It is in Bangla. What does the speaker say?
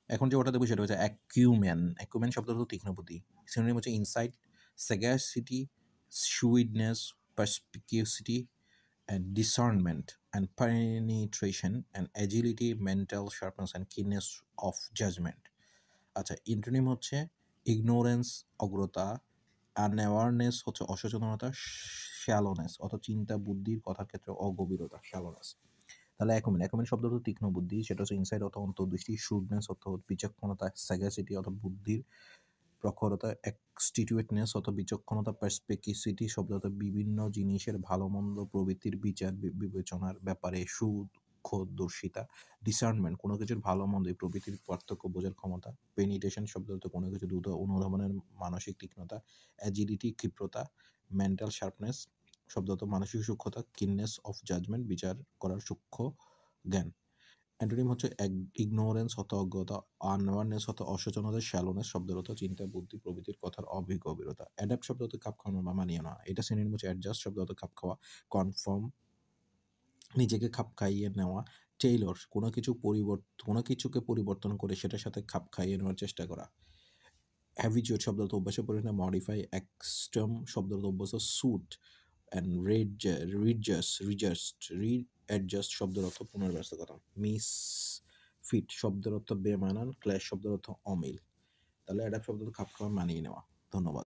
এখন যে ওটা দেবো সেটা হচ্ছে অ্যাকিউমেন। অ্যাকিউমেন শব্দ হলো তীক্ষ্ণ বুদ্ধি। সিনোনিম হচ্ছে insight, sagacity, shrewdness, perspicacity, and discernment, and penetration, and agility, mental sharpness, and keenness of judgment. আচ্ছা, ইন্টোনিম হচ্ছে ইগনোরেন্স, অগ্রতা, আনঅ্যাওয়ারনেস হচ্ছে অসচেতনতা, শ্যালোনেস অর্থাৎ চিন্তা বুদ্ধির কথার ক্ষেত্রে অগভীরতা, শ্যালোনেস। তাহলে অ্যাকুমেন, অ্যাকুমেন শব্দ হলো তীক্ষ্ণ বুদ্ধি, সেটা হচ্ছে ইনসাইট অর্থ অন্তর্দৃষ্টি, শুডনেস অর্থ বিচক্ষণতা, স্যাগাসিটি অর্থ বুদ্ধির প্রখরতা, এক্সটিটিউটনেস অর্থ বিচক্ষণতা, পার্সপেকিসিটি শব্দ অর্থ বিভিন্ন জিনিসের ভালো মন্দ প্রবৃত্তির বিচার বিবেচনার ব্যাপারে সূক্ষ্মদর্শিতা, ডিসার্নমেন্ট কোনো কিছুর ভালো মন্দ এই প্রবৃত্তির পার্থক্য বোঝার ক্ষমতা, পেনিটেশন শব্দ অর্থ কোনো কিছু দ্রুত অনুধাবনের মানসিক তীক্ষ্ণতা, অ্যাজিলিটি ক্ষিপ্রতা, মেন্টাল শার্পনেস শব্দ অর্থ মানসিক সূক্ষ্মতা, কিননেস অফ জাজমেন্ট বিচার করার সূক্ষ্ম জ্ঞান। অ্যান্টোনিম হচ্ছে ইগনোরেন্স হতে অজ্ঞতা, আনঅ্যাওয়ারনেস হতে অসচেতনতা, শ্যালোনেস শব্দের অর্থ চিন্তা বুদ্ধি প্রভৃতির কথার অভিজ্ঞতা। অ্যাডাপ্ট শব্দ হতে খাপ খাওয়ানো বা মানিয়ে নেওয়া, এটা সিনোনিম হচ্ছে অ্যাডজাস্ট শব্দ হতে খাপ খাওয়া, কনফার্ম নিজেকে খাপ খাইয়ে নেওয়া, টেইলর কোনো কিছুকে পরিবর্তন করে সেটার সাথে খাপ খাইয়ে নেওয়ার চেষ্টা করা। হ্যাবিচুয়েট শব্দ অর্থ অভ্যাসে পরিণত, মডিফাই, এক্সট্রম শব্দ অর্থ অভ্যাস, স্যুট অ্যান্ড রিঅ্যাডজাস্ট শব্দের অর্থ পুনর্ব্যবস্থা করা। মিস ফিট শব্দের অর্থ বেমানান, ক্ল্যাশ শব্দের অর্থ অমিল। তাহলে অ্যাডাপ্ট শব্দ অর্থ খাপ খাওয়া, মানিয়ে নেওয়া। ধন্যবাদ।